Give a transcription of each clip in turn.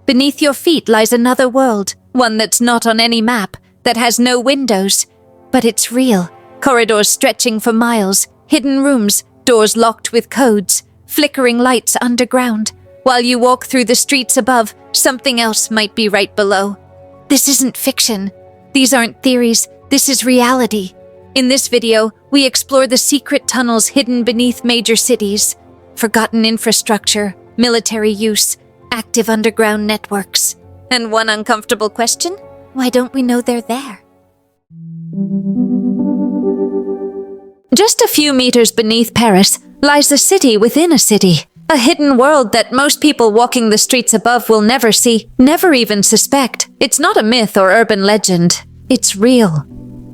Beneath your feet lies another world, one that's not on any map, that has no windows. But it's real. Corridors stretching for miles, hidden rooms, doors locked with codes, flickering lights underground. While you walk through the streets above, something else might be right below. This isn't fiction. These aren't theories. This is reality. In this video, we explore the secret tunnels hidden beneath major cities, forgotten infrastructure, military use, active underground networks. And one uncomfortable question: why don't we know they're there? Just a few meters beneath Paris lies a city within a city, a hidden world that most people walking the streets above will never see, never even suspect. It's not a myth or urban legend. It's real.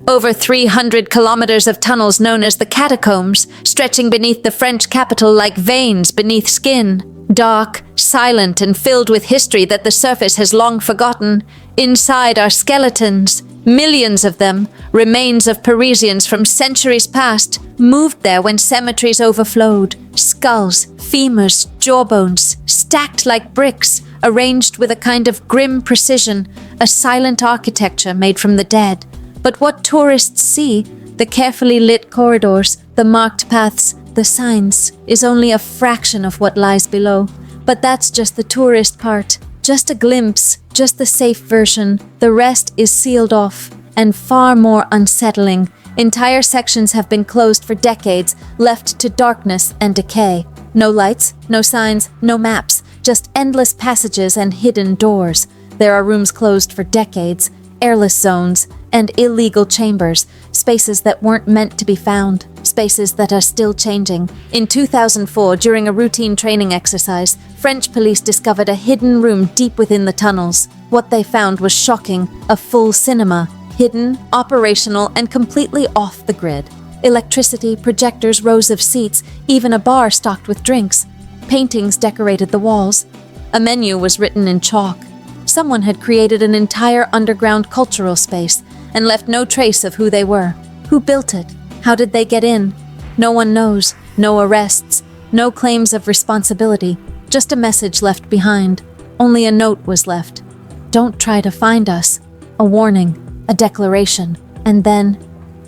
Over 300 kilometers of tunnels known as the catacombs, stretching beneath the French capital like veins beneath skin. Dark, silent, and filled with history that the surface has long forgotten. Inside are skeletons, millions of them, remains of Parisians from centuries past, moved there when cemeteries overflowed. Skulls, femurs, jawbones, stacked like bricks, arranged with a kind of grim precision, a silent architecture made from the dead. But what tourists see, the carefully lit corridors, the marked paths, the signs, is only a fraction of what lies below. But that's just the tourist part. Just a glimpse, just the safe version. The rest is sealed off, and far more unsettling. Entire sections have been closed for decades, left to darkness and decay. No lights, no signs, no maps, just endless passages and hidden doors. There are rooms closed for decades, airless zones, and illegal chambers, spaces that weren't meant to be found, spaces that are still changing. In 2004, during a routine training exercise, French police discovered a hidden room deep within the tunnels. What they found was shocking: a full cinema, hidden, operational, and completely off the grid. Electricity, projectors, rows of seats, even a bar stocked with drinks. Paintings decorated the walls. A menu was written in chalk. Someone had created an entire underground cultural space and left no trace of who they were. Who built it? How did they get in? No one knows. No arrests. No claims of responsibility. Just a message left behind. Only a note was left. Don't try to find us. A warning. A declaration. And then,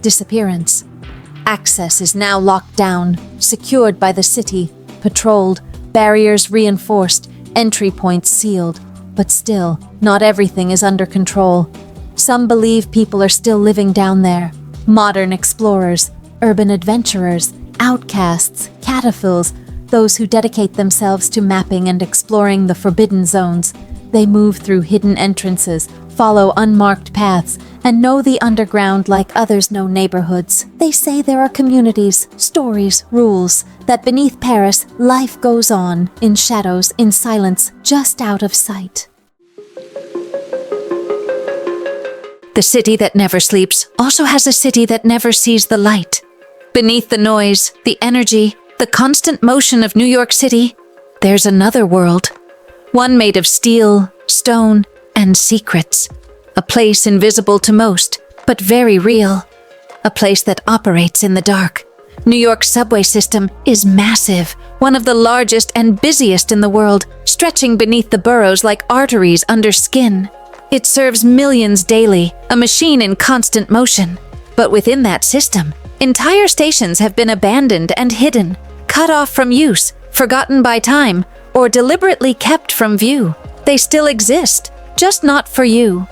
disappearance. Access is now locked down, secured by the city, patrolled, barriers reinforced, entry points sealed. But still, not everything is under control. Some believe people are still living down there. Modern explorers, urban adventurers, outcasts, cataphiles, those who dedicate themselves to mapping and exploring the forbidden zones. They move through hidden entrances, follow unmarked paths, and know the underground like others know neighborhoods. They say there are communities, stories, rules, that beneath Paris, life goes on, in shadows, in silence, just out of sight. The city that never sleeps also has a city that never sees the light. Beneath the noise, the energy, the constant motion of New York City, there's another world. One made of steel, stone, and secrets. A place invisible to most, but very real. A place that operates in the dark. New York's subway system is massive, one of the largest and busiest in the world, stretching beneath the boroughs like arteries under skin. It serves millions daily, a machine in constant motion. But within that system, entire stations have been abandoned and hidden, cut off from use, forgotten by time, or deliberately kept from view. They still exist, just not for you.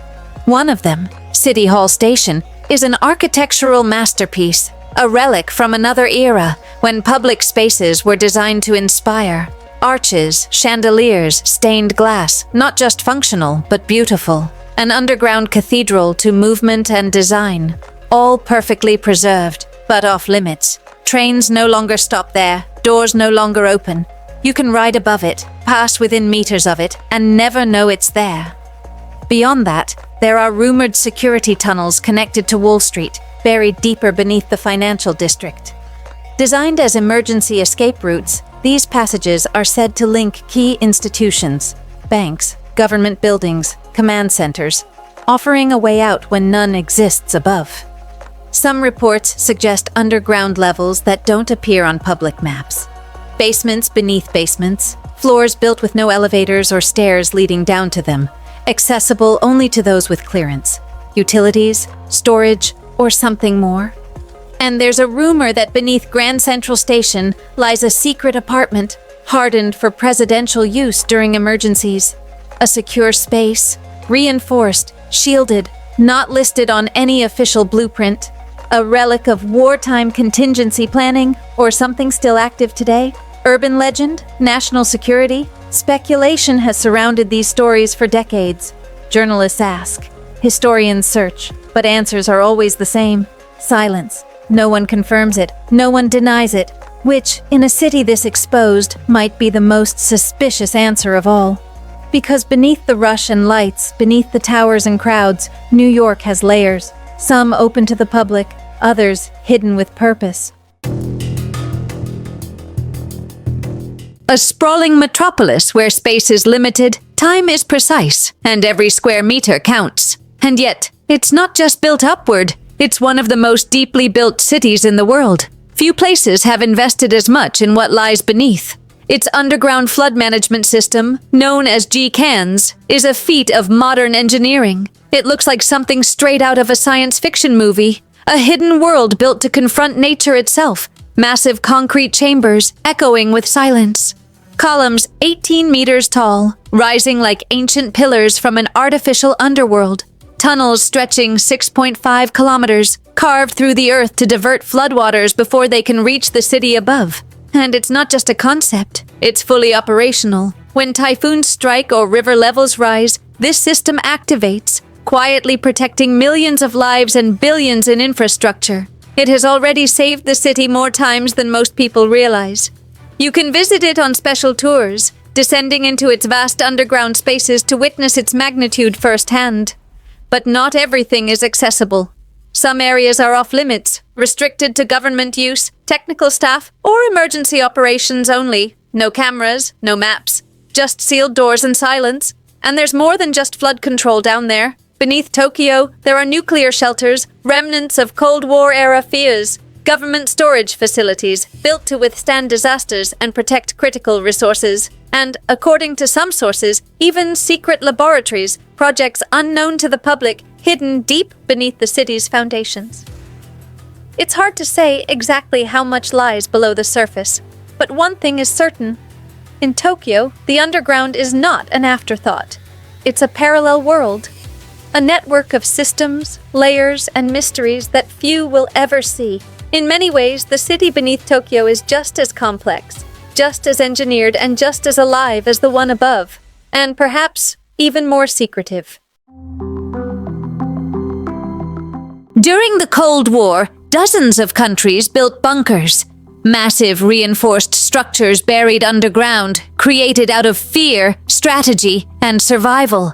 One of them, City Hall Station, is an architectural masterpiece, a relic from another era when public spaces were designed to inspire. Arches, chandeliers, stained glass, not just functional, but beautiful. An underground cathedral to movement and design, all perfectly preserved, but off limits. Trains no longer stop there, doors no longer open. You can ride above it, pass within meters of it, and never know it's there. Beyond that, there are rumored security tunnels connected to Wall Street, buried deeper beneath the financial district. Designed as emergency escape routes, these passages are said to link key institutions, banks, government buildings, command centers, offering a way out when none exists above. Some reports suggest underground levels that don't appear on public maps. Basements beneath basements, floors built with no elevators or stairs leading down to them, accessible only to those with clearance, utilities, storage, or something more. And there's a rumor that beneath Grand Central Station lies a secret apartment, hardened for presidential use during emergencies. A secure space, reinforced, shielded, not listed on any official blueprint. A relic of wartime contingency planning, or something still active today? Urban legend? National security? Speculation has surrounded these stories for decades. Journalists ask, historians search, but answers are always the same. Silence. No one confirms it, no one denies it, which, in a city this exposed, might be the most suspicious answer of all. Because beneath the rush and lights, beneath the towers and crowds, New York has layers, some open to the public, others hidden with purpose. A sprawling metropolis where space is limited, time is precise, and every square meter counts. And yet, it's not just built upward, it's one of the most deeply built cities in the world. Few places have invested as much in what lies beneath. Its underground flood management system, known as GCANS, is a feat of modern engineering. It looks like something straight out of a science fiction movie. A hidden world built to confront nature itself. Massive concrete chambers, echoing with silence. Columns 18 meters tall, rising like ancient pillars from an artificial underworld. Tunnels stretching 6.5 kilometers, carved through the earth to divert floodwaters before they can reach the city above. And it's not just a concept, it's fully operational. When typhoons strike or river levels rise, this system activates, quietly protecting millions of lives and billions in infrastructure. It has already saved the city more times than most people realize. You can visit it on special tours, descending into its vast underground spaces to witness its magnitude firsthand. But not everything is accessible. Some areas are off-limits, restricted to government use, technical staff, or emergency operations only. No cameras, no maps, just sealed doors and silence. And there's more than just flood control down there. Beneath Tokyo, there are nuclear shelters, remnants of Cold War-era fears, government storage facilities built to withstand disasters and protect critical resources, and, according to some sources, even secret laboratories, projects unknown to the public, hidden deep beneath the city's foundations. It's hard to say exactly how much lies below the surface, but one thing is certain. In Tokyo, the underground is not an afterthought. It's a parallel world. A network of systems, layers, and mysteries that few will ever see. In many ways, the city beneath Tokyo is just as complex, just as engineered, and just as alive as the one above, and perhaps even more secretive. During the Cold War, dozens of countries built bunkers, massive reinforced structures buried underground, created out of fear, strategy, and survival.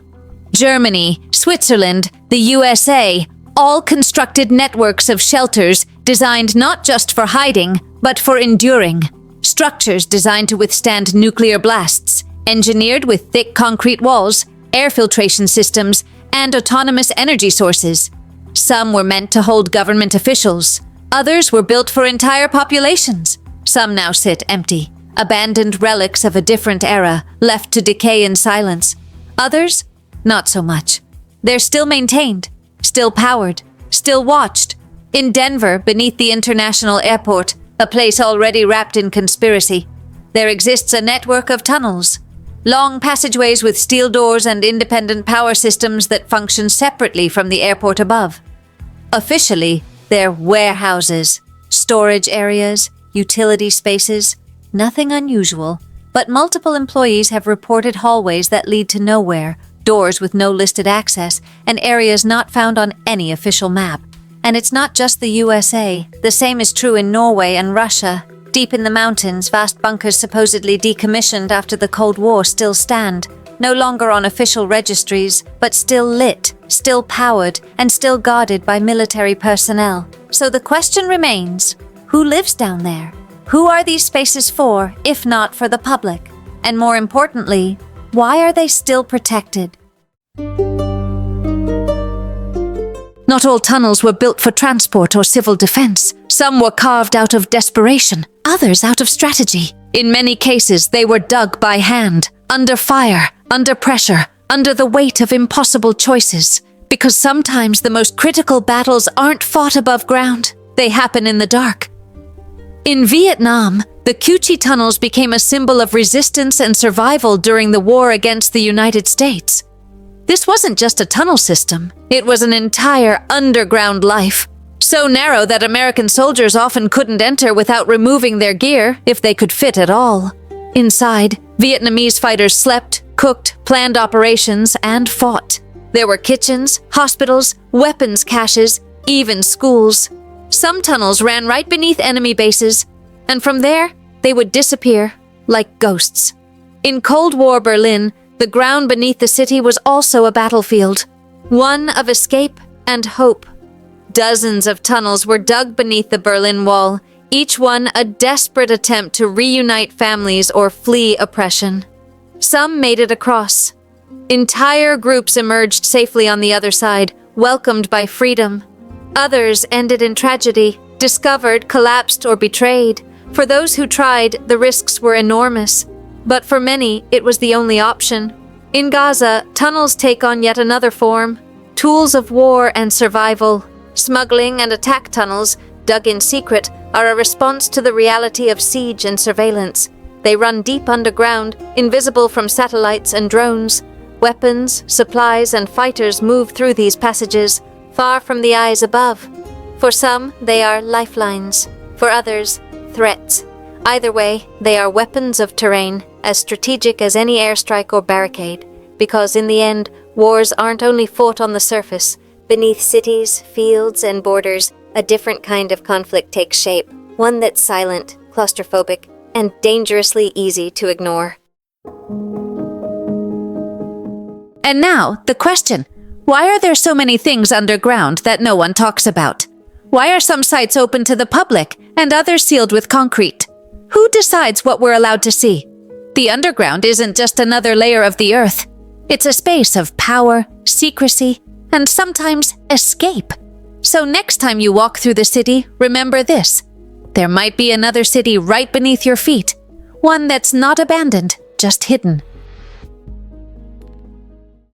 Germany, Switzerland, the USA, all constructed networks of shelters designed not just for hiding, but for enduring. Structures designed to withstand nuclear blasts, engineered with thick concrete walls, air filtration systems, and autonomous energy sources. Some were meant to hold government officials. Others were built for entire populations. Some now sit empty, abandoned relics of a different era, left to decay in silence. Others, not so much. They're still maintained, still powered, still watched. In Denver, beneath the international airport, a place already wrapped in conspiracy, there exists a network of tunnels. Long passageways with steel doors and independent power systems that function separately from the airport above. Officially, they're warehouses, storage areas, utility spaces, nothing unusual, but multiple employees have reported hallways that lead to nowhere, doors with no listed access, and areas not found on any official map. And it's not just the USA. The same is true in Norway and Russia. Deep in the mountains, vast bunkers supposedly decommissioned after the Cold War still stand, no longer on official registries, but still lit, still powered, and still guarded by military personnel. So the question remains, who lives down there? Who are these spaces for, if not for the public? And more importantly, why are they still protected? Not all tunnels were built for transport or civil defense. Some were carved out of desperation, others out of strategy. In many cases, they were dug by hand, under fire, under pressure, under the weight of impossible choices. Because sometimes the most critical battles aren't fought above ground, they happen in the dark. In Vietnam, the Cu Chi tunnels became a symbol of resistance and survival during the war against the United States. This wasn't just a tunnel system, it was an entire underground life, so narrow that American soldiers often couldn't enter without removing their gear if they could fit at all. Inside, Vietnamese fighters slept, cooked, planned operations, and fought. There were kitchens, hospitals, weapons caches, even schools. Some tunnels ran right beneath enemy bases, and from there, they would disappear like ghosts. In Cold War Berlin, the ground beneath the city was also a battlefield, one of escape and hope. Dozens of tunnels were dug beneath the Berlin Wall, each one a desperate attempt to reunite families or flee oppression. Some made it across. Entire groups emerged safely on the other side, welcomed by freedom. Others ended in tragedy, discovered, collapsed, or betrayed. For those who tried, the risks were enormous. But for many, it was the only option. In Gaza, tunnels take on yet another form. Tools of war and survival. Smuggling and attack tunnels, dug in secret, are a response to the reality of siege and surveillance. They run deep underground, invisible from satellites and drones. Weapons, supplies, and fighters move through these passages, far from the eyes above. For some, they are lifelines. For others, threats. Either way, they are weapons of terrain, as strategic as any airstrike or barricade. Because in the end, wars aren't only fought on the surface. Beneath cities, fields, and borders, a different kind of conflict takes shape. One that's silent, claustrophobic, and dangerously easy to ignore. And now, the question. Why are there so many things underground that no one talks about? Why are some sites open to the public and others sealed with concrete? Who decides what we're allowed to see? The underground isn't just another layer of the earth. It's a space of power, secrecy, and sometimes escape. So next time you walk through the city, remember this. There might be another city right beneath your feet. One that's not abandoned, just hidden.